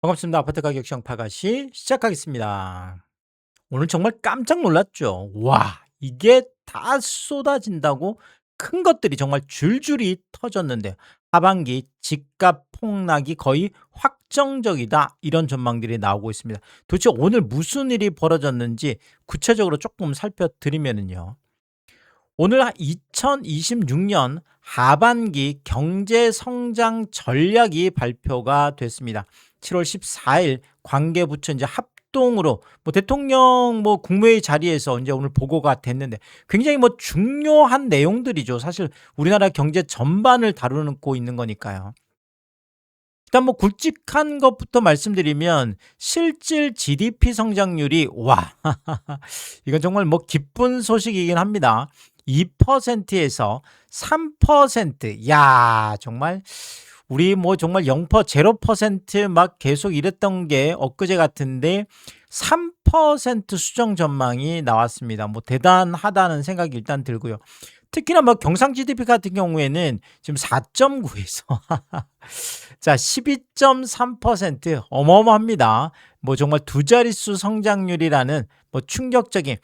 반갑습니다. 아파트 가격 시황파가시 시작하겠습니다. 오늘 정말 깜짝 놀랐죠. 와, 이게 다 쏟아진다고 큰 것들이 정말 줄줄이 터졌는데 하반기 집값 폭락이 거의 확정적이다. 이런 전망들이 나오고 있습니다. 도대체 오늘 무슨 일이 벌어졌는지 구체적으로 조금 살펴드리면요. 오늘 2026년 하반기 경제 성장 전략이 발표가 됐습니다. 7월 14일 관계부처 이제 합동으로 대통령 국무회의 자리에서 이제 오늘 보고가 됐는데 굉장히 중요한 내용들이죠. 사실 우리나라 경제 전반을 다루고 있는 거니까요. 일단 굵직한 것부터 말씀드리면 실질 GDP 성장률이 와 이건 정말 기쁜 소식이긴 합니다. 2%에서 3%. 야, 정말 우리 정말 0%막 계속 이랬던 게 엊그제 같은데 3% 수정 전망이 나왔습니다. 대단하다는 생각이 일단 들고요. 특히나 경상 GDP 같은 경우에는 지금 4.9에서 자 12.3% 어마어마합니다. 정말 두 자릿수 성장률이라는 충격적인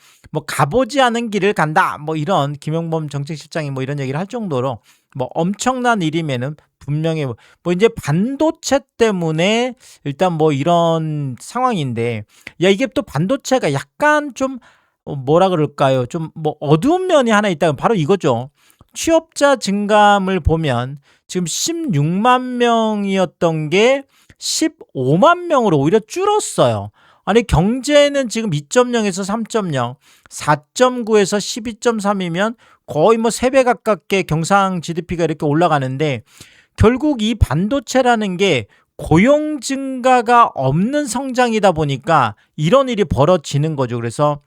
가보지 않은 길을 간다 이런 김용범 정책실장이 이런 얘기를 할 정도로 엄청난 일이면은 분명히 이제 반도체 때문에 일단 이런 상황인데 야 이게 또 반도체가 약간 좀 뭐라 그럴까요? 좀 어두운 면이 하나 있다면 바로 이거죠. 취업자 증감을 보면 지금 16만 명이었던 게 15만 명으로 오히려 줄었어요. 아니 경제는 지금 2.0에서 3.0, 4.9에서 12.3이면 거의 3배 가깝게 경상 GDP가 이렇게 올라가는데 결국 이 반도체라는 게 고용 증가가 없는 성장이다 보니까 이런 일이 벌어지는 거죠. 그래서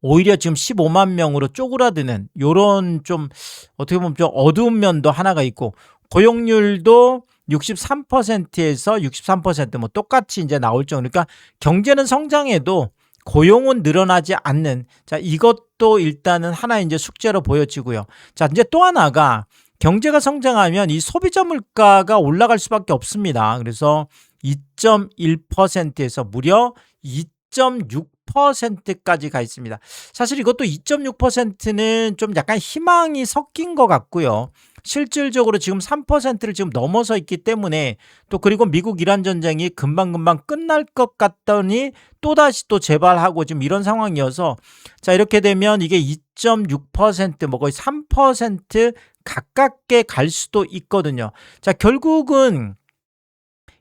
오히려 지금 15만 명으로 쪼그라드는 요런 좀 어떻게 보면 좀 어두운 면도 하나가 있고 고용률도 63%에서 63% 똑같이 이제 나올 정도. 그러니까 경제는 성장해도 고용은 늘어나지 않는 자 이것도 일단은 하나의 이제 숙제로 보여지고요. 자 이제 또 하나가 경제가 성장하면 이 소비자 물가가 올라갈 수밖에 없습니다. 그래서 2.1%에서 무려 2.6%까지 가 있습니다. 사실 이것도 2.6%는 좀 약간 희망이 섞인 것 같고요. 실질적으로 지금 3%를 지금 넘어서 있기 때문에 또 그리고 미국 이란 전쟁이 금방금방 끝날 것 같더니 또다시 또 재발하고 지금 이런 상황이어서 자 이렇게 되면 이게 2.6% 거의 3% 가깝게 갈 수도 있거든요. 자 결국은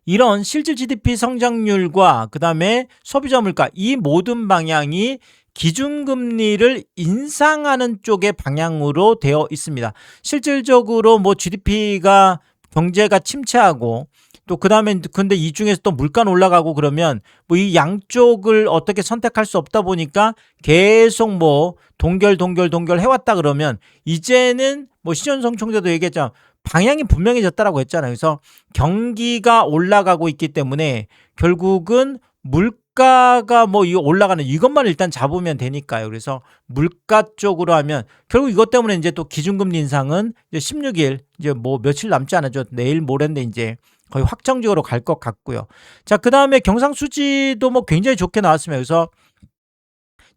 이런 실질 GDP 성장률과 그다음에 소비자 물가 이 모든 방향이 기준금리를 인상하는 쪽의 방향으로 되어 있습니다. 실질적으로 GDP가 경제가 침체하고 또 그다음에 근데 이 중에서 또 물가는 올라가고 그러면 이 양쪽을 어떻게 선택할 수 없다 보니까 계속 동결 해왔다 그러면 이제는 신현성 총재도 얘기했잖아. 방향이 분명해졌다라고 했잖아요. 그래서 경기가 올라가고 있기 때문에 결국은 물가가 이거 올라가는 이것만 일단 잡으면 되니까요. 그래서 물가 쪽으로 하면 결국 이것 때문에 이제 또 기준금리 인상은 이제 16일 이제 며칠 남지 않았죠. 내일 모레인데 이제 거의 확정적으로 갈 것 같고요. 자, 그다음에 경상수지도 굉장히 좋게 나왔습니다. 그래서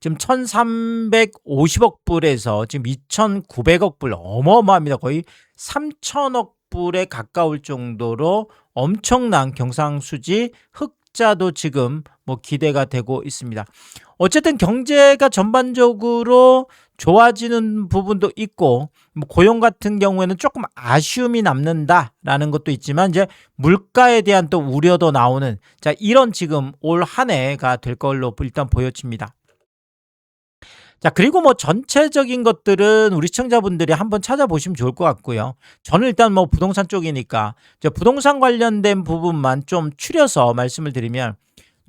지금 1,350억 불에서 지금 2,900억 불 어마어마합니다. 거의 3,000억 불에 가까울 정도로 엄청난 경상수지 흑자도 지금 기대가 되고 있습니다. 어쨌든 경제가 전반적으로 좋아지는 부분도 있고 고용 같은 경우에는 조금 아쉬움이 남는다라는 것도 있지만 이제 물가에 대한 또 우려도 나오는 자 이런 지금 올 한 해가 될 걸로 일단 보여집니다. 자 그리고 전체적인 것들은 우리 시청자분들이 한번 찾아보시면 좋을 것 같고요. 저는 일단 부동산 쪽이니까 이제 부동산 관련된 부분만 좀 추려서 말씀을 드리면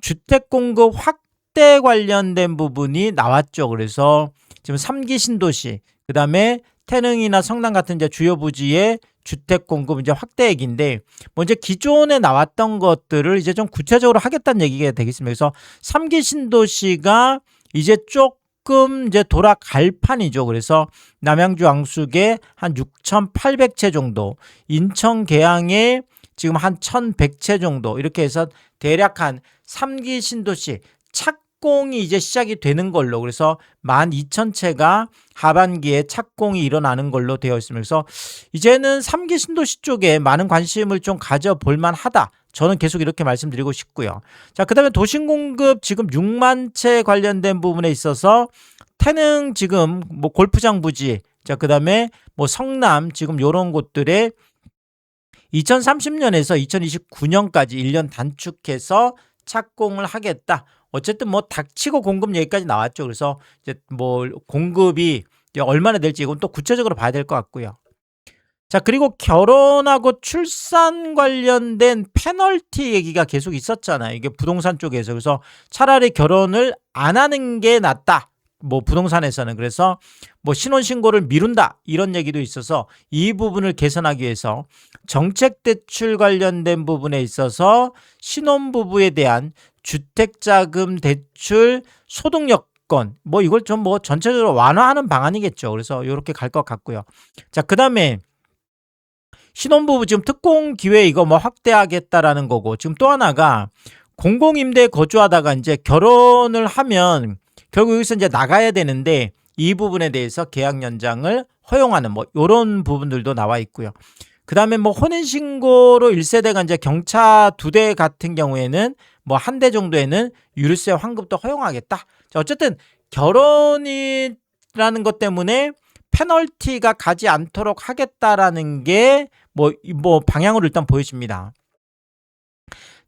주택 공급 확대 관련된 부분이 나왔죠. 그래서 지금 3기 신도시 그다음에 태릉이나 성남 같은 이제 주요 부지의 주택 공급 이제 확대액인데 이제 기존에 나왔던 것들을 이제 좀 구체적으로 하겠다는 얘기가 되겠습니다. 그래서 3기 신도시가 이제 조금 이제 돌아갈 판이죠. 그래서 남양주 왕숙에 한 6,800채 정도, 인천 계양에 지금 한 1100채 정도 이렇게 해서 대략 한 3기 신도시 착공이 이제 시작이 되는 걸로, 그래서 12,000채가 하반기에 착공이 일어나는 걸로 되어 있습니다. 그래서 이제는 3기 신도시 쪽에 많은 관심을 좀 가져볼 만하다. 저는 계속 이렇게 말씀드리고 싶고요. 자, 그다음에 도심 공급 지금 6만 채 관련된 부분에 있어서 태릉 지금 뭐 골프장 부지, 자, 그다음에 뭐 성남 지금 요런 곳들에 2030년에서 2029년까지 1년 단축해서 착공을 하겠다. 어쨌든 뭐 닥치고 공급 얘기까지 나왔죠. 그래서 이제 뭐 공급이 이제 얼마나 될지 이건 또 구체적으로 봐야 될 것 같고요. 자, 그리고 결혼하고 출산 관련된 페널티 얘기가 계속 있었잖아요. 이게 부동산 쪽에서. 그래서 차라리 결혼을 안 하는 게 낫다. 뭐 부동산에서는. 그래서 뭐 신혼신고를 미룬다. 이런 얘기도 있어서 이 부분을 개선하기 위해서 정책대출 관련된 부분에 있어서 신혼부부에 대한 주택자금 대출 소득여건, 뭐 이걸 좀 뭐 전체적으로 완화하는 방안이겠죠. 그래서 이렇게 갈 것 같고요. 자, 그 다음에 신혼부부 지금 특공 기회 이거 뭐 확대하겠다라는 거고, 지금 또 하나가 공공임대에 거주하다가 이제 결혼을 하면 결국 여기서 이제 나가야 되는데 이 부분에 대해서 계약 연장을 허용하는 뭐 이런 부분들도 나와 있고요. 그 다음에 뭐 혼인신고로 1세대가 이제 경차 2대 같은 경우에는 뭐 한 대 정도에는 유류세 환급도 허용하겠다. 자, 어쨌든 결혼이라는 것 때문에 페널티가 가지 않도록 하겠다라는 게 뭐 방향으로 일단 보여집니다.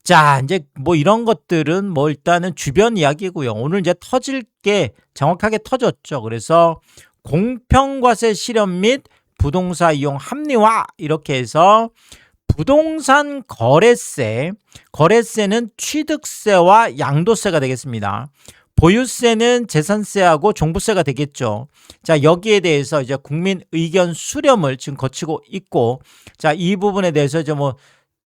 자, 이제 뭐 이런 것들은 뭐 일단은 주변 이야기고요. 오늘 이제 터질 게 정확하게 터졌죠. 그래서 공평과세 실현 및 부동산 이용 합리화 이렇게 해서 부동산 거래세는 취득세와 양도세가 되겠습니다. 보유세는 재산세하고 종부세가 되겠죠. 자, 여기에 대해서 이제 국민 의견 수렴을 지금 거치고 있고, 자, 이 부분에 대해서 이제 뭐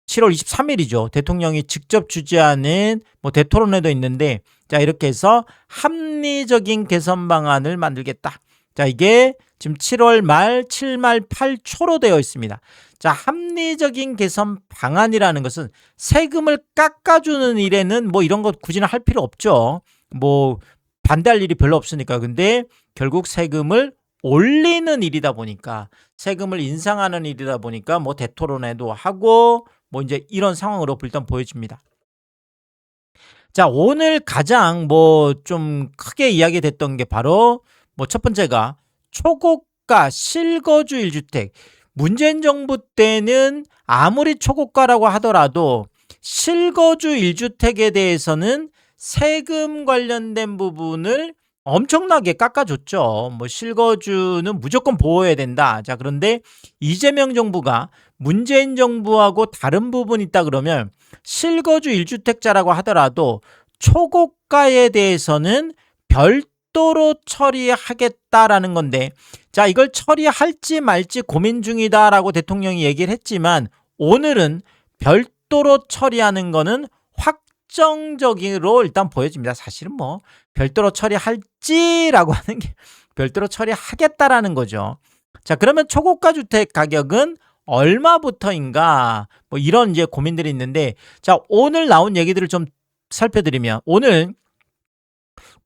7월 23일이죠. 대통령이 직접 주재하는 뭐 대토론회도 있는데, 자, 이렇게 해서 합리적인 개선 방안을 만들겠다. 자, 이게 지금 7월 말, 7말 8초로 되어 있습니다. 자, 합리적인 개선 방안이라는 것은 세금을 깎아주는 일에는 뭐 이런 것 굳이는 할 필요 없죠. 뭐 반대할 일이 별로 없으니까. 근데 결국 세금을 올리는 일이다 보니까, 세금을 인상하는 일이다 보니까 뭐 대토론회도 하고 뭐 이제 이런 상황으로 일단 보여집니다. 자, 오늘 가장 뭐 좀 크게 이야기됐던 게 바로 뭐 첫 번째가 초고가 실거주 1주택. 문재인 정부 때는 아무리 초고가라고 하더라도 실거주 1주택에 대해서는 세금 관련된 부분을 엄청나게 깎아줬죠. 뭐 실거주는 무조건 보호해야 된다. 자, 그런데 이재명 정부가 문재인 정부하고 다른 부분이 있다 그러면 실거주 1주택자라고 하더라도 초고가에 대해서는 별도로 처리하겠다라는 건데, 자, 이걸 처리할지 말지 고민 중이다라고 대통령이 얘기를 했지만 오늘은 별도로 처리하는 거는 확정적으로 일단 보여집니다. 사실은 뭐 별도로 처리할지라고 하는 게 별도로 처리하겠다라는 거죠. 자, 그러면 초고가 주택 가격은 얼마부터인가? 뭐 이런 이제 고민들이 있는데, 자, 오늘 나온 얘기들을 좀 살펴드리면, 오늘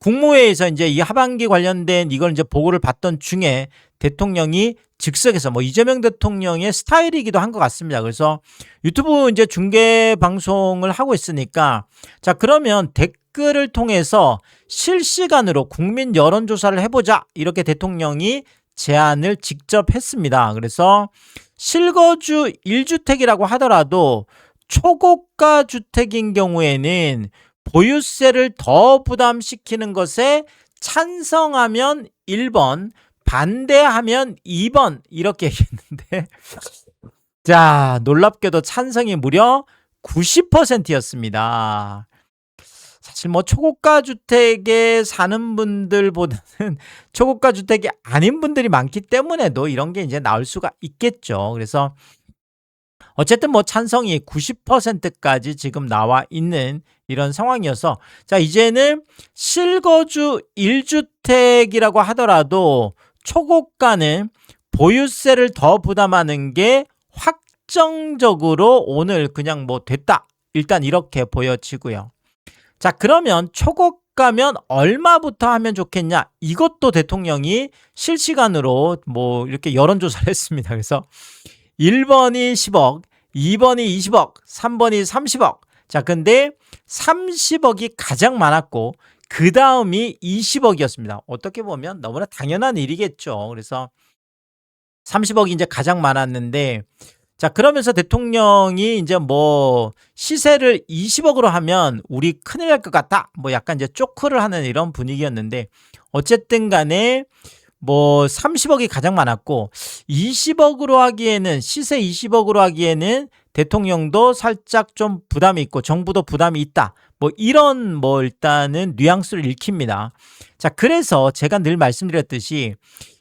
국무회의에서 이제 이 하반기 관련된 이걸 이제 보고를 받던 중에 대통령이 즉석에서 뭐 이재명 대통령의 스타일이기도 한 것 같습니다. 그래서 유튜브 이제 중계 방송을 하고 있으니까, 자, 그러면 댓글을 통해서 실시간으로 국민 여론조사를 해보자. 이렇게 대통령이 제안을 직접 했습니다. 그래서 실거주 1주택이라고 하더라도 초고가 주택인 경우에는 보유세를 더 부담시키는 것에 찬성하면 1번, 반대하면 2번 이렇게 얘기했는데, 자, 놀랍게도 찬성이 무려 90%였습니다. 사실 뭐 초고가 주택에 사는 분들보다는 초고가 주택이 아닌 분들이 많기 때문에도 이런 게 이제 나올 수가 있겠죠. 그래서 어쨌든 뭐 찬성이 90%까지 지금 나와 있는 이런 상황이어서, 자, 이제는 실거주 1주택이라고 하더라도 초고가는 보유세를 더 부담하는 게 확정적으로 오늘 그냥 뭐 됐다. 일단 이렇게 보여지고요. 자, 그러면 초고가면 얼마부터 하면 좋겠냐? 이것도 대통령이 실시간으로 뭐 이렇게 여론조사를 했습니다. 그래서 1번이 10억, 2번이 20억, 3번이 30억. 자, 근데 30억이 가장 많았고 그 다음이 20억이었습니다. 어떻게 보면 너무나 당연한 일이겠죠. 그래서 30억이 이제 가장 많았는데, 자, 그러면서 대통령이 이제 뭐 시세를 20억으로 하면 우리 큰일 날 것 같다. 뭐 약간 이제 쪼크를 하는 이런 분위기였는데, 어쨌든 간에 뭐 30억이 가장 많았고 20억으로 하기에는, 시세 20억으로 하기에는 대통령도 살짝 좀 부담이 있고 정부도 부담이 있다. 뭐 이런 뭐 일단은 뉘앙스를 읽힙니다. 자, 그래서 제가 늘 말씀드렸듯이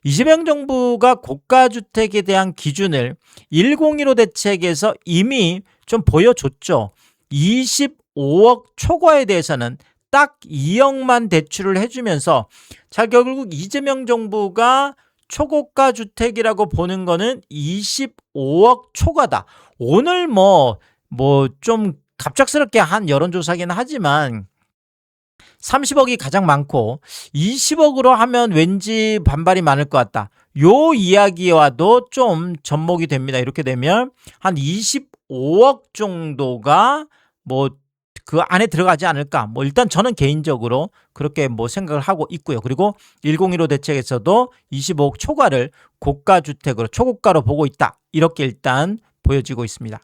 이재명 정부가 고가주택에 대한 기준을 101호 대책에서 이미 좀 보여줬죠. 25억 초과에 대해서는 딱 2억만 대출을 해주면서, 자, 결국 이재명 정부가 초고가 주택이라고 보는 거는 25억 초과다. 오늘 뭐 좀 갑작스럽게 한 여론조사긴 하지만 30억이 가장 많고 20억으로 하면 왠지 반발이 많을 것 같다. 요 이야기와도 좀 접목이 됩니다. 이렇게 되면 한 25억 정도가 뭐 그 안에 들어가지 않을까. 뭐 일단 저는 개인적으로 그렇게 뭐 생각을 하고 있고요. 그리고 1015 대책에서도 25억 초과를 고가 주택으로, 초고가로 보고 있다. 이렇게 일단 보여지고 있습니다.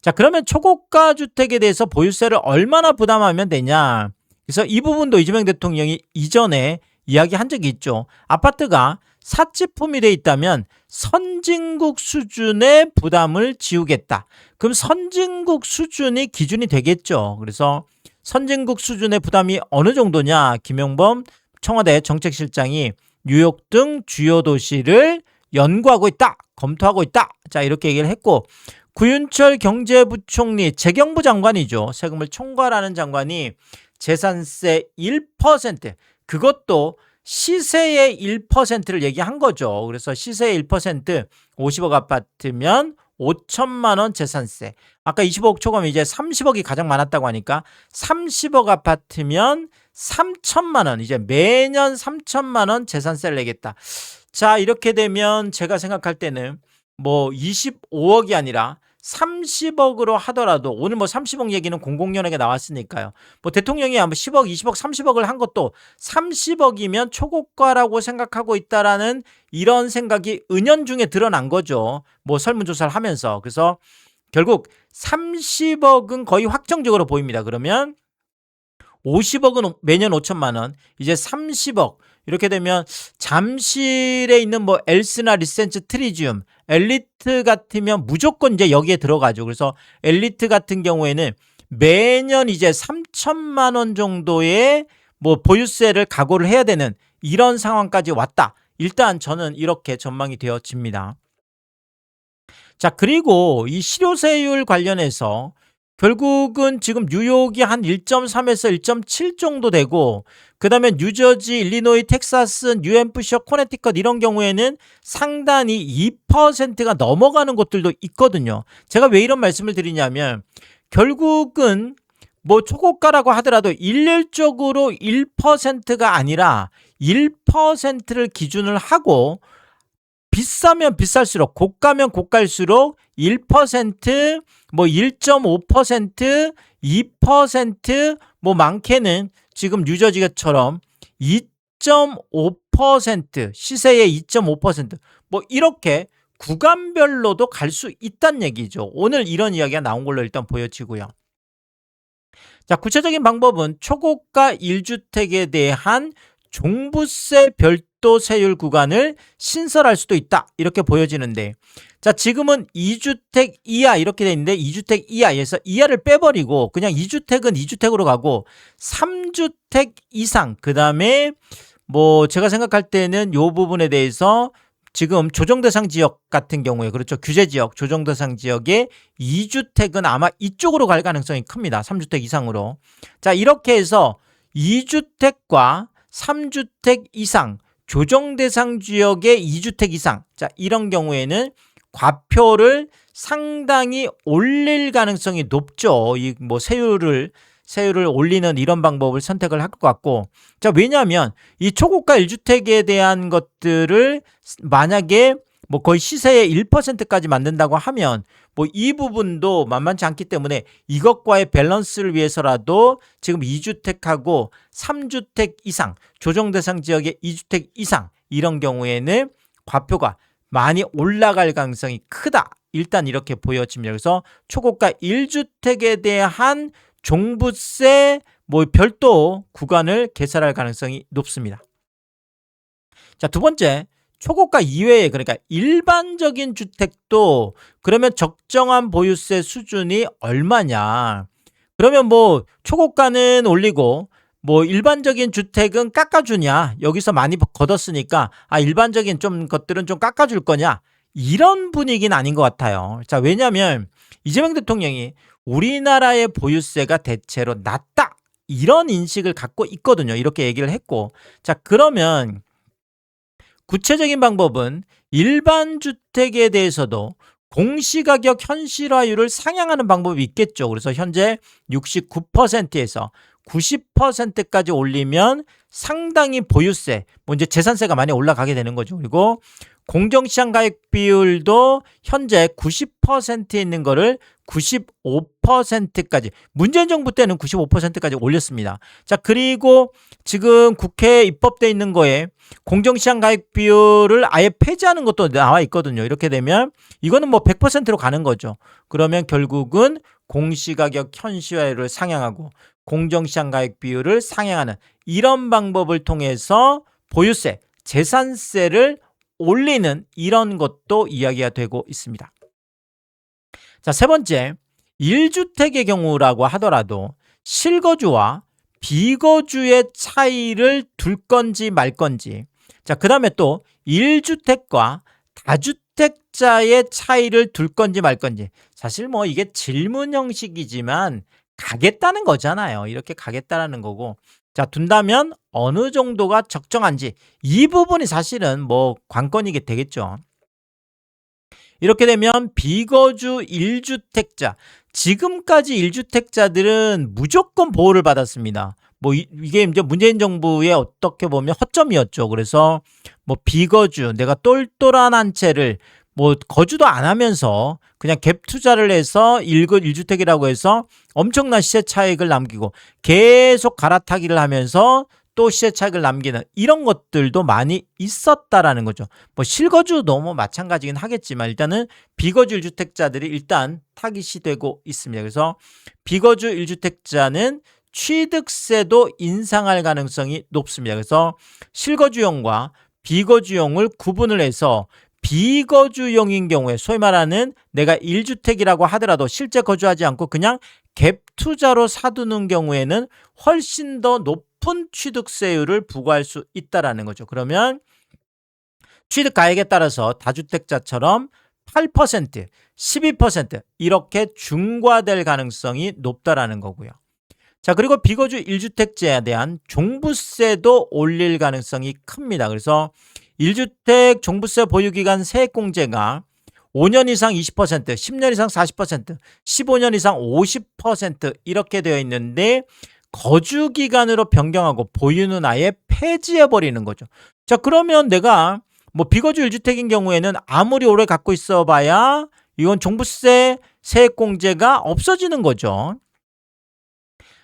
자, 그러면 초고가 주택에 대해서 보유세를 얼마나 부담하면 되냐? 그래서 이 부분도 이재명 대통령이 이전에 이야기한 적이 있죠. 아파트가 사치품이 돼 있다면 선진국 수준의 부담을 지우겠다. 그럼 선진국 수준이 기준이 되겠죠. 그래서 선진국 수준의 부담이 어느 정도냐? 김용범 청와대 정책실장이 뉴욕 등 주요 도시를 연구하고 있다. 검토하고 있다. 자, 이렇게 얘기를 했고, 구윤철 경제부총리, 재경부 장관이죠. 세금을 총괄하는 장관이 재산세 1%, 그것도 시세의 1%를 얘기한 거죠. 그래서 시세의 1%, 50억 아파트면 5천만 원 재산세. 아까 25억 초과면 이제 30억이 가장 많았다고 하니까 30억 아파트면 3천만 원, 이제 매년 3천만 원 재산세를 내겠다. 자, 이렇게 되면 제가 생각할 때는 뭐 25억이 아니라 30억으로 하더라도, 오늘 뭐 30억 얘기는 공공연하게 나왔으니까요. 뭐 대통령이 아마 10억, 20억, 30억을 한 것도 30억이면 초고가라고 생각하고 있다라는 이런 생각이 은연중에 드러난 거죠. 뭐 설문조사를 하면서. 그래서 결국 30억은 거의 확정적으로 보입니다. 그러면 50억은 매년 5천만 원, 이제 30억. 이렇게 되면 잠실에 있는 뭐 엘스나 리센츠 트리지움, 엘리트 같으면 무조건 이제 여기에 들어가죠. 그래서 엘리트 같은 경우에는 매년 이제 3천만 원 정도의 뭐 보유세를 각오를 해야 되는 이런 상황까지 왔다. 일단 저는 이렇게 전망이 되어집니다. 자, 그리고 이 실효세율 관련해서 결국은 지금 뉴욕이 한 1.3에서 1.7 정도 되고, 그 다음에 뉴저지, 일리노이, 텍사스, 뉴햄프셔, 코네티컷 이런 경우에는 상단이 2%가 넘어가는 곳들도 있거든요. 제가 왜 이런 말씀을 드리냐면, 결국은 뭐 초고가라고 하더라도 일률적으로 1%가 아니라 1%를 기준을 하고, 비싸면 비쌀수록, 고가면 고가일수록 1%, 뭐 1.5%, 2%, 뭐 많게는 지금 뉴저지처럼 2.5%, 시세의 2.5%, 뭐 이렇게 구간별로도 갈 수 있다는 얘기죠. 오늘 이런 이야기가 나온 걸로 일단 보여지고요. 자, 구체적인 방법은 초고가 1주택에 대한 종부세 별도 세율 구간을 신설할 수도 있다. 이렇게 보여지는데, 자, 지금은 2주택 이하 이렇게 돼 있는데 2주택 이하에서 이하를 빼버리고 그냥 2주택은 2주택으로 가고 3주택 이상, 그 다음에 뭐 제가 생각할 때는 요 부분에 대해서 지금 조정대상 지역 같은 경우에, 그렇죠, 규제지역, 조정대상 지역에 2주택은 아마 이쪽으로 갈 가능성이 큽니다. 3주택 이상으로. 자, 이렇게 해서 2주택과 3주택 이상, 조정대상 지역의 2주택 이상, 자, 이런 경우에는 과표를 상당히 올릴 가능성이 높죠. 이 뭐 세율을 올리는 이런 방법을 선택을 할 것 같고. 자, 왜냐하면 이 초고가 1주택에 대한 것들을 만약에 뭐 거의 시세의 1%까지 만든다고 하면 뭐 이 부분도 만만치 않기 때문에 이것과의 밸런스를 위해서라도 지금 2주택하고 3주택 이상, 조정 대상 지역의 2주택 이상 이런 경우에는 과표가 많이 올라갈 가능성이 크다. 일단 이렇게 보여집니다. 그래서 초고가 1주택에 대한 종부세 뭐 별도 구간을 개설할 가능성이 높습니다. 자, 두 번째, 초고가 이외에 그러니까 일반적인 주택도 그러면 적정한 보유세 수준이 얼마냐? 그러면 뭐 초고가는 올리고 뭐 일반적인 주택은 깎아주냐? 여기서 많이 걷었으니까 일반적인 좀 것들은 좀 깎아줄 거냐? 이런 분위기는 아닌 것 같아요. 자, 왜냐하면 이재명 대통령이 우리나라의 보유세가 대체로 낮다 이런 인식을 갖고 있거든요. 이렇게 얘기를 했고, 자, 그러면 구체적인 방법은 일반 주택에 대해서도 공시가격 현실화율을 상향하는 방법이 있겠죠. 그래서 현재 69%에서 90%까지 올리면 상당히 보유세, 뭐 이제 재산세가 많이 올라가게 되는 거죠. 그리고 공정시장 가액 비율도 현재 90%에 있는 거를 95%까지, 문재인 정부 때는 95%까지 올렸습니다. 자, 그리고 지금 국회에 입법돼 있는 거에 공정시장 가액 비율을 아예 폐지하는 것도 나와 있거든요. 이렇게 되면 이거는 뭐 100%로 가는 거죠. 그러면 결국은 공시가격 현실화율을 상향하고 공정시장 가액 비율을 상향하는 이런 방법을 통해서 보유세, 재산세를 올리는 이런 것도 이야기가 되고 있습니다. 자, 세 번째, 1주택의 경우라고 하더라도 실거주와 비거주의 차이를 둘 건지 말 건지, 자, 그 다음에 또 1주택과 다주택자의 차이를 둘 건지 말 건지, 사실 뭐 이게 질문 형식이지만 가겠다는 거잖아요. 이렇게 가겠다라는 거고, 자, 둔다면 어느 정도가 적정한지 이 부분이 사실은 뭐 관건이게 되겠죠. 이렇게 되면 비거주 1주택자, 지금까지 1주택자들은 무조건 보호를 받았습니다. 뭐 이게 이제 문재인 정부의 어떻게 보면 허점이었죠. 그래서 뭐 비거주, 내가 똘똘한 한 채를 뭐 거주도 안 하면서 그냥 갭 투자를 해서 1주택이라고 해서 엄청난 시세 차익을 남기고 계속 갈아타기를 하면서 또 시세 차익을 남기는 이런 것들도 많이 있었다라는 거죠. 뭐 실거주도 뭐 마찬가지긴 하겠지만 일단은 비거주 1주택자들이 일단 타깃이 되고 있습니다. 그래서 비거주 1주택자는 취득세도 인상할 가능성이 높습니다. 그래서 실거주용과 비거주용을 구분을 해서 비거주용인 경우에 소위 말하는 내가 1주택이라고 하더라도 실제 거주하지 않고 그냥 갭 투자로 사두는 경우에는 훨씬 더 높은 취득세율을 부과할 수 있다라는 거죠. 그러면 취득 가액에 따라서 다주택자처럼 8%, 12% 이렇게 중과될 가능성이 높다라는 거고요. 자, 그리고 비거주 1주택자에 대한 종부세도 올릴 가능성이 큽니다. 그래서 1주택 종부세 보유기간 세액공제가 5년 이상 20%, 10년 이상 40%, 15년 이상 50% 이렇게 되어 있는데 거주기간으로 변경하고 보유는 아예 폐지해버리는 거죠. 자, 그러면 내가 뭐 비거주 1주택인 경우에는 아무리 오래 갖고 있어 봐야 이건 종부세 세액공제가 없어지는 거죠.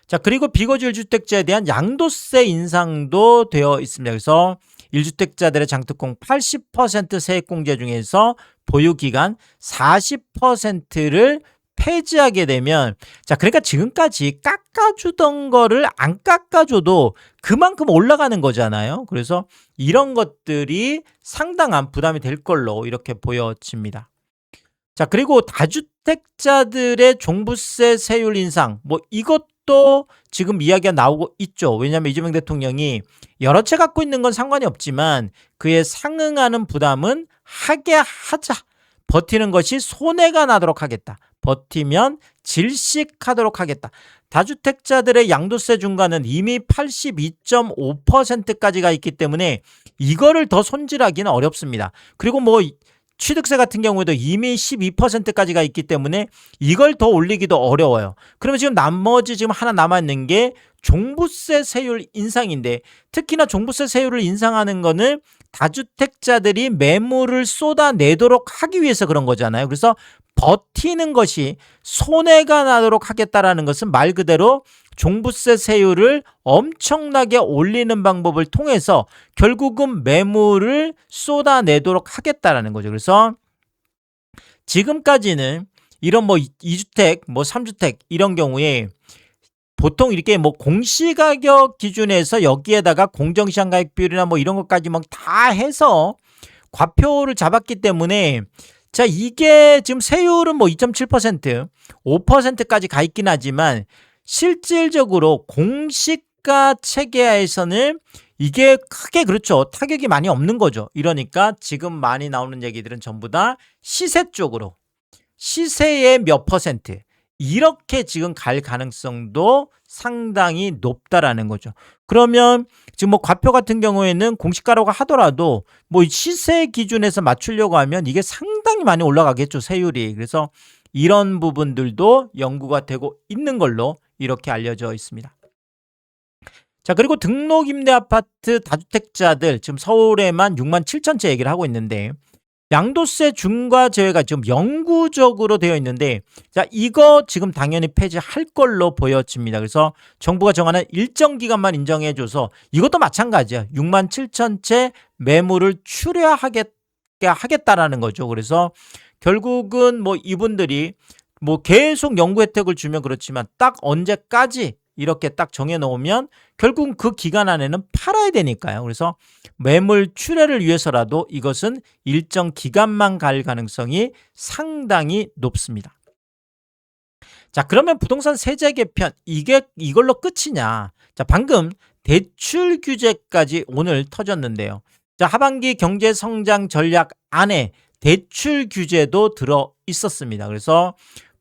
자, 그리고 비거주 1주택자에 대한 양도세 인상도 되어 있습니다. 그래서 1주택자들의 장특공 80% 세액공제 중에서 보유기간 40%를 폐지하게 되면, 자, 그러니까 지금까지 깎아주던 거를 안 깎아줘도 그만큼 올라가는 거잖아요. 그래서 이런 것들이 상당한 부담이 될 걸로 이렇게 보여집니다. 자, 그리고 다주택자들의 종부세 세율 인상, 뭐 이것도 지금 이야기가 나오고 있죠. 왜냐하면 이재명 대통령이 여러 채 갖고 있는 건 상관이 없지만 그에 상응하는 부담은 하게 하자. 버티는 것이 손해가 나도록 하겠다. 버티면 질식하도록 하겠다. 다주택자들의 양도세 중과는 이미 82.5%까지가 있기 때문에 이거를 더 손질하기는 어렵습니다. 그리고 뭐 취득세 같은 경우에도 이미 12%까지가 있기 때문에 이걸 더 올리기도 어려워요. 그러면 지금 나머지 지금 하나 남아있는 게 종부세 세율 인상인데, 특히나 종부세 세율을 인상하는 거는 다주택자들이 매물을 쏟아내도록 하기 위해서 그런 거잖아요. 그래서 버티는 것이 손해가 나도록 하겠다라는 것은 말 그대로 종부세 세율을 엄청나게 올리는 방법을 통해서 결국은 매물을 쏟아내도록 하겠다라는 거죠. 그래서 지금까지는 이런 뭐 2주택, 뭐 3주택 이런 경우에 보통 이렇게 뭐 공시가격 기준에서 여기에다가 공정시장 가격 비율이나 뭐 이런 것까지 막 다 해서 과표를 잡았기 때문에, 자, 이게 지금 세율은 뭐 2.7%, 5%까지 가 있긴 하지만 실질적으로 공시가 체계하에서는 이게 크게 그렇죠. 타격이 많이 없는 거죠. 이러니까 지금 많이 나오는 얘기들은 전부 다 시세 쪽으로, 시세의 몇 퍼센트 이렇게 지금 갈 가능성도 상당히 높다라는 거죠. 그러면 지금 뭐 과표 같은 경우에는 공시가라고 하더라도 뭐 시세 기준에서 맞추려고 하면 이게 상당히 많이 올라가겠죠, 세율이. 그래서 이런 부분들도 연구가 되고 있는 걸로 이렇게 알려져 있습니다. 자, 그리고 등록 임대 아파트 다주택자들 지금 서울에만 6만 7천 채 얘기를 하고 있는데, 양도세 중과 제외가 지금 영구적으로 되어 있는데, 자, 이거 지금 당연히 폐지할 걸로 보여집니다. 그래서 정부가 정하는 일정 기간만 인정해줘서 이것도 마찬가지야. 6만 7천 채 매물을 하겠다라는 거죠. 그래서 결국은 뭐 이분들이 뭐 계속 연구 혜택을 주면 그렇지만 딱 언제까지 이렇게 딱 정해놓으면 결국은 그 기간 안에는 팔아야 되니까요. 그래서 매물 출회를 위해서라도 이것은 일정 기간만 갈 가능성이 상당히 높습니다. 자, 그러면 부동산 세제 개편 이걸로 끝이냐? 자, 방금 대출 규제까지 오늘 터졌는데요. 자, 하반기 경제 성장 전략 안에 대출 규제도 들어 있었습니다. 그래서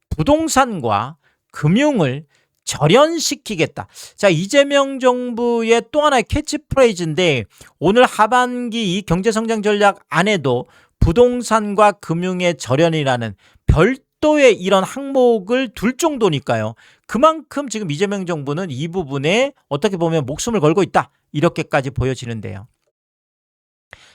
부동산과 금융을 절연시키겠다. 자, 이재명 정부의 또 하나의 캐치프레이즈인데, 오늘 하반기 이 경제성장 전략 안에도 부동산과 금융의 절연이라는 별도의 이런 항목을 둘 정도니까요. 그만큼 지금 이재명 정부는 이 부분에 어떻게 보면 목숨을 걸고 있다, 이렇게까지 보여지는데요.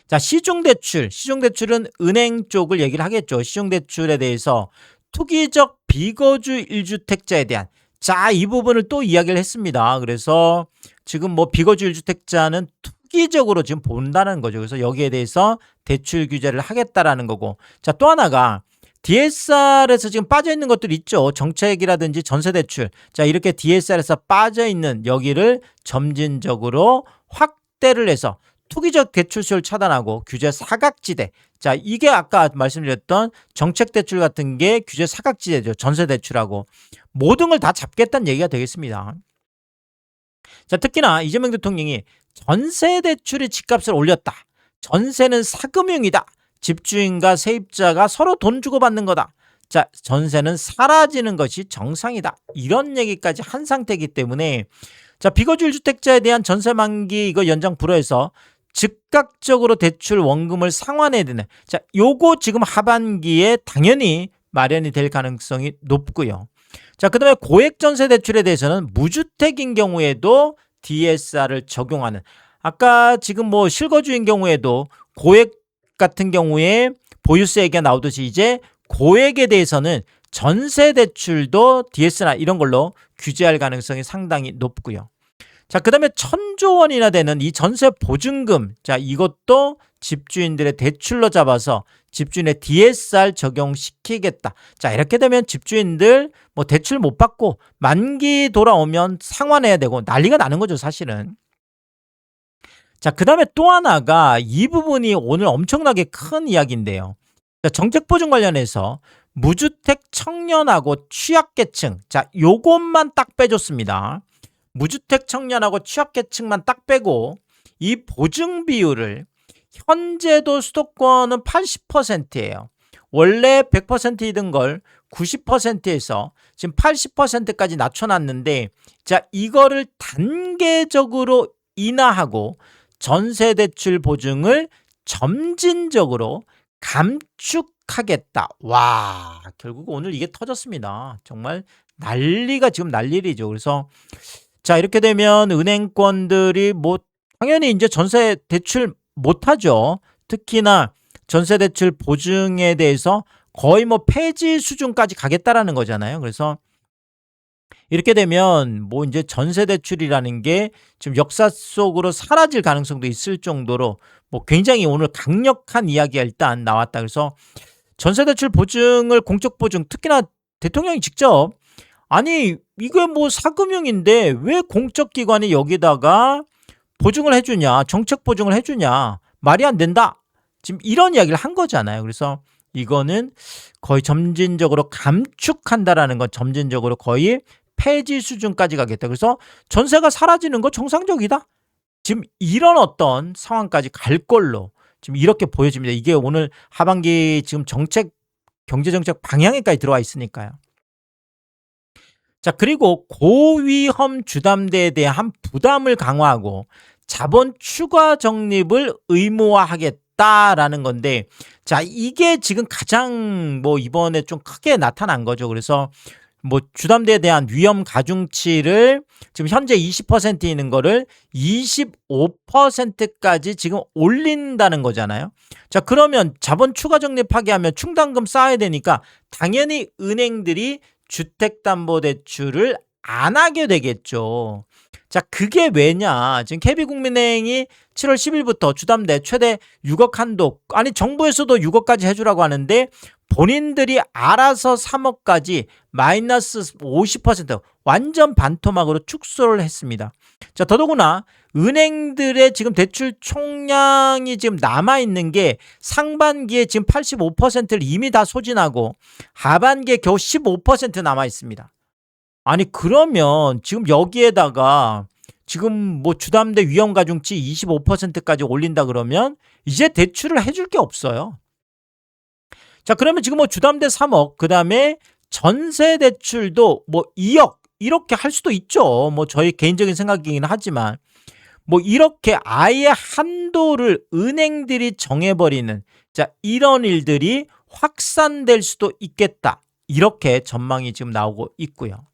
자, 시중대출은 은행 쪽을 얘기를 하겠죠. 시중대출에 대해서 투기적 비거주 1주택자에 대한, 자, 이 부분을 또 이야기를 했습니다. 그래서 지금 뭐 비거주 1주택자는 투기적으로 지금 본다는 거죠. 그래서 여기에 대해서 대출 규제를 하겠다라는 거고, 자, 또 하나가 DSR에서 지금 빠져 있는 것들 있죠. 정책이라든지 전세대출. 자, 이렇게 DSR에서 빠져 있는 여기를 점진적으로 확대를 해서 투기적 대출 수요를 차단하고 규제 사각지대. 자, 이게 아까 말씀드렸던 정책 대출 같은 게 규제 사각지대죠. 전세 대출하고 모든 걸 다 잡겠다는 얘기가 되겠습니다. 자, 특히나 이재명 대통령이 전세 대출의 집값을 올렸다. 전세는 사금융이다. 집주인과 세입자가 서로 돈 주고 받는 거다. 자, 전세는 사라지는 것이 정상이다. 이런 얘기까지 한 상태이기 때문에, 자, 비거주 1주택자에 대한 전세 만기 이거 연장 불허해서 즉각적으로 대출 원금을 상환해야 되는, 자, 요거 지금 하반기에 당연히 마련이 될 가능성이 높고요. 자, 그다음에 고액 전세 대출에 대해서는 무주택인 경우에도 DSR을 적용하는, 아까 지금 뭐 실거주인 경우에도 고액 같은 경우에 보유세 얘기가 나오듯이 이제 고액에 대해서는 전세 대출도 DS나 이런 걸로 규제할 가능성이 상당히 높고요. 자, 그 다음에 1,000조 원이나 되는 이 전세 보증금, 자, 이것도 집주인들의 대출로 잡아서 집주인의 DSR 적용시키겠다. 자, 이렇게 되면 집주인들 뭐 대출 못 받고 만기 돌아오면 상환해야 되고 난리가 나는 거죠, 사실은. 자, 그 다음에 또 하나가 이 부분이 오늘 엄청나게 큰 이야기인데요. 자, 정책보증 관련해서 무주택 청년하고 취약계층, 자, 요것만 딱 빼줬습니다. 무주택 청년하고 취약계층만 딱 빼고 이 보증 비율을, 현재도 수도권은 80%예요. 원래 100%이던 걸 90%에서 지금 80%까지 낮춰놨는데, 자, 이거를 단계적으로 인하하고 전세대출 보증을 점진적으로 감축하겠다. 와, 결국 오늘 이게 터졌습니다. 정말 난리가 지금 난리죠. 그래서 자, 이렇게 되면 은행권들이 뭐 당연히 이제 전세 대출 못 하죠. 특히나 전세 대출 보증에 대해서 거의 뭐 폐지 수준까지 가겠다라는 거잖아요. 그래서 이렇게 되면 뭐 이제 전세 대출이라는 게 지금 역사 속으로 사라질 가능성도 있을 정도로 뭐 굉장히 오늘 강력한 이야기가 일단 나왔다. 그래서 전세 대출 보증을 공적 보증, 특히나 대통령이 직접 아니 이게 뭐 사금융인데 왜 공적 기관이 여기다가 보증을 해주냐, 정책 보증을 해주냐, 말이 안 된다. 지금 이런 이야기를 한 거잖아요. 그래서 이거는 거의 점진적으로 감축한다라는 건 점진적으로 거의 폐지 수준까지 가겠다. 그래서 전세가 사라지는 거 정상적이다. 지금 이런 어떤 상황까지 갈 걸로 지금 이렇게 보여집니다. 이게 오늘 하반기 지금 정책, 경제정책 방향에까지 들어와 있으니까요. 자, 그리고 고위험 주담대에 대한 부담을 강화하고 자본 추가 적립을 의무화하겠다라는 건데, 자, 이게 지금 가장 뭐 이번에 좀 크게 나타난 거죠. 그래서 뭐 주담대에 대한 위험 가중치를 지금 현재 20% 있는 거를 25%까지 지금 올린다는 거잖아요. 자, 그러면 자본 추가 적립하게 하면 충당금 쌓아야 되니까 당연히 은행들이 주택담보대출을 안 하게 되겠죠. 자, 그게 왜냐? 지금 KB국민은행이 7월 10일부터 주담대 최대 6억 한도, 아니 정부에서도 6억까지 해주라고 하는데 본인들이 알아서 3억까지 마이너스 50% 완전 반토막으로 축소를 했습니다. 자, 더더구나 은행들의 지금 대출 총량이 지금 남아있는 게 상반기에 지금 85%를 이미 다 소진하고 하반기에 겨우 15% 남아있습니다. 아니 그러면 지금 여기에다가 지금 뭐 주담대 위험가중치 25%까지 올린다 그러면 이제 대출을 해줄 게 없어요. 자, 그러면 지금 뭐 주담대 3억, 그 다음에 전세 대출도 뭐 2억 이렇게 할 수도 있죠. 뭐 저희 개인적인 생각이긴 하지만 뭐 이렇게 아예 한도를 은행들이 정해버리는, 자, 이런 일들이 확산될 수도 있겠다. 이렇게 전망이 지금 나오고 있고요.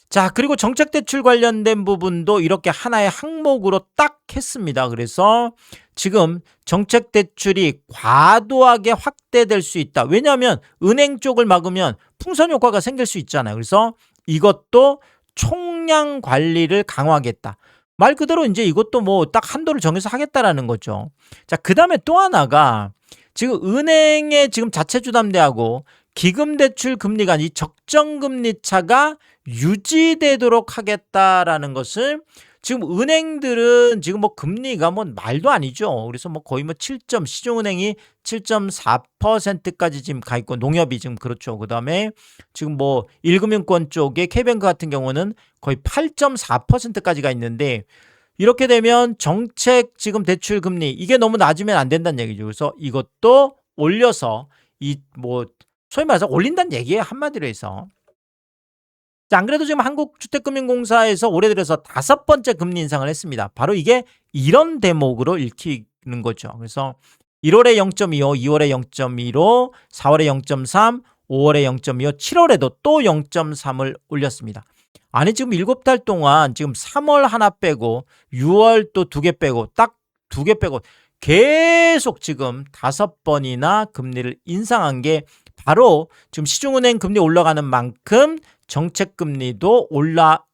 자, 그리고 정책대출 관련된 부분도 이렇게 하나의 항목으로 딱 했습니다. 그래서 지금 정책대출이 과도하게 확대될 수 있다. 왜냐하면 은행 쪽을 막으면 풍선 효과가 생길 수 있잖아요. 그래서 이것도 총량 관리를 강화하겠다. 말 그대로 이제 이것도 뭐 딱 한도를 정해서 하겠다라는 거죠. 자, 그 다음에 또 하나가 지금 은행의 지금 자체 주담대하고 기금대출 금리 간 이 적정금리 차가 유지되도록 하겠다라는 것을 지금 은행들은 지금 뭐 금리가 뭐 말도 아니죠. 그래서 뭐 거의 뭐 7점, 시중은행이 7.4%까지 지금 가 있고 농협이 지금 그렇죠. 그 다음에 지금 뭐 1금융권 쪽에 K뱅크 같은 경우는 거의 8.4%까지 가 있는데 이렇게 되면 정책 지금 대출 금리 이게 너무 낮으면 안 된다는 얘기죠. 그래서 이것도 올려서 이 뭐 소위 말해서 올린다는 얘기예요. 한마디로 해서. 자, 안 그래도 지금 한국주택금융공사에서 올해 들어서 5번째 금리 인상을 했습니다. 바로 이게 이런 대목으로 읽히는 거죠. 그래서 1월에 0.25, 2월에 0.15, 4월에 0.3, 5월에 0.25, 7월에도 또 0.3을 올렸습니다. 아니 지금 7달 동안 지금 3월 하나 빼고 6월 또 2개 빼고 딱 2개 빼고 계속 지금 5번이나 금리를 인상한 게 바로 지금 시중은행 금리 올라가는 만큼 정책금리도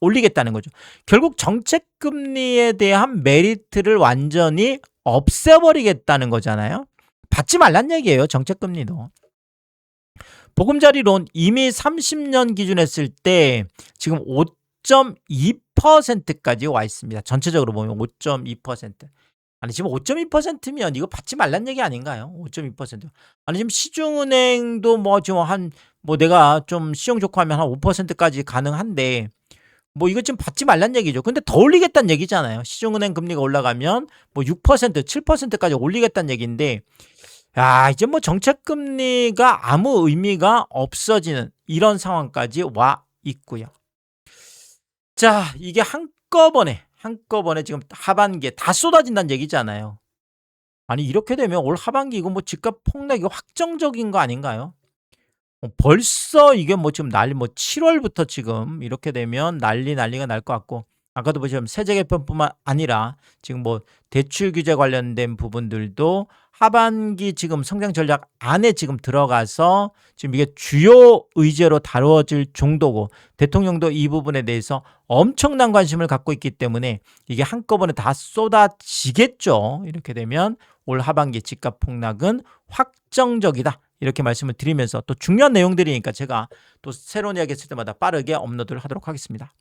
올리겠다는 거죠. 결국 정책금리에 대한 메리트를 완전히 없애버리겠다는 거잖아요. 받지 말란 얘기예요. 정책금리도. 보금자리론 이미 30년 기준 했을 때 지금 5.2%까지 와 있습니다. 전체적으로 보면 5.2%. 아니 지금 5.2%면 이거 받지 말란 얘기 아닌가요? 5.2%. 아니 지금 시중은행도 뭐 지금 뭐 내가 좀 시용 좋고 하면 한 5%까지 가능한데 뭐 이거 지금 받지 말란 얘기죠. 근데 더 올리겠다는 얘기잖아요. 시중은행 금리가 올라가면 뭐 6%, 7%까지 올리겠다는 얘기인데 야, 이제 뭐 정책금리가 아무 의미가 없어지는 이런 상황까지 와 있고요. 자, 이게 한꺼번에 지금 하반기에 다 쏟아진다는 얘기잖아요. 아니 이렇게 되면 올 하반기 이거 뭐 집값 폭락이 확정적인 거 아닌가요? 벌써 이게 뭐 지금 난리 뭐 7 월부터 지금 이렇게 되면 난리가 날 것 같고, 아까도 보시면 세제 개편뿐만 아니라 지금 뭐 대출 규제 관련된 부분들도 하반기 지금 성장 전략 안에 지금 들어가서 지금 이게 주요 의제로 다뤄질 정도고, 대통령도 이 부분에 대해서 엄청난 관심을 갖고 있기 때문에 이게 한꺼번에 다 쏟아지겠죠. 이렇게 되면 올 하반기 집값 폭락은 확정적이다. 이렇게 말씀을 드리면서, 또 중요한 내용들이니까 제가 또 새로운 이야기 했을 때마다 빠르게 업로드를 하도록 하겠습니다.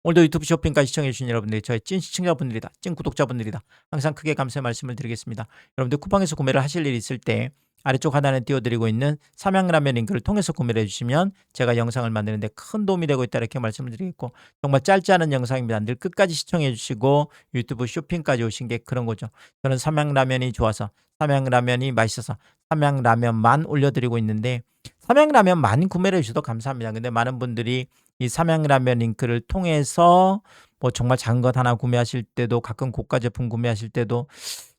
오늘도 유튜브 쇼핑까지 시청해주신 여러분들이 저의 찐 시청자분들이다, 찐 구독자분들이다. 항상 크게 감사의 말씀을 드리겠습니다. 여러분들 쿠팡에서 구매를 하실 일이 있을 때 아래쪽 하단에 띄워드리고 있는 삼양라면 링크를 통해서 구매를 해주시면 제가 영상을 만드는데 큰 도움이 되고 있다, 이렇게 말씀을 드리겠고, 정말 짧지 않은 영상입니다. 늘 끝까지 시청해주시고 유튜브 쇼핑까지 오신 게 그런 거죠. 저는 삼양라면이 좋아서, 삼양라면이 맛있어서 삼양라면만 올려드리고 있는데, 삼양라면만 구매를 해주셔도 감사합니다. 근데 많은 분들이 이 삼양라면 링크를 통해서 뭐 정말 작은 것 하나 구매하실 때도, 가끔 고가 제품 구매하실 때도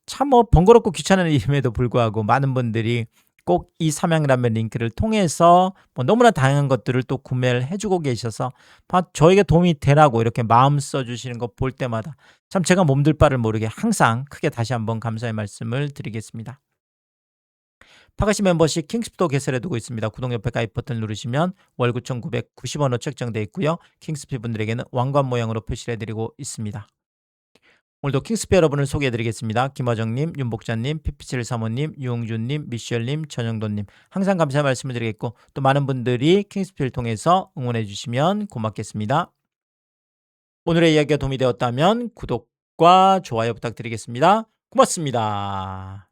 참 뭐 번거롭고 귀찮은 일임에도 불구하고 많은 분들이 꼭 이 삼양라면 링크를 통해서 뭐 너무나 다양한 것들을 또 구매를 해주고 계셔서 저에게 도움이 되라고 이렇게 마음 써주시는 거 볼 때마다 참 제가 몸둘 바를 모르게 항상 크게 다시 한번 감사의 말씀을 드리겠습니다. 파가시 멤버십 킹스피도 개설해 두고 있습니다. 구독 옆에 가입 버튼 누르시면 월 9,990원으로 책정되어 있고요. 킹스피 분들에게는 왕관 모양으로 표시를 해드리고 있습니다. 오늘도 킹스피 여러분을 소개해 드리겠습니다. 김화정님, 윤복자님, 피피칠 사모님, 유홍준님, 미셸님, 전영돈님, 항상 감사의 말씀을 드리겠고, 또 많은 분들이 킹스피를 통해서 응원해 주시면 고맙겠습니다. 오늘의 이야기가 도움이 되었다면 구독과 좋아요 부탁드리겠습니다. 고맙습니다.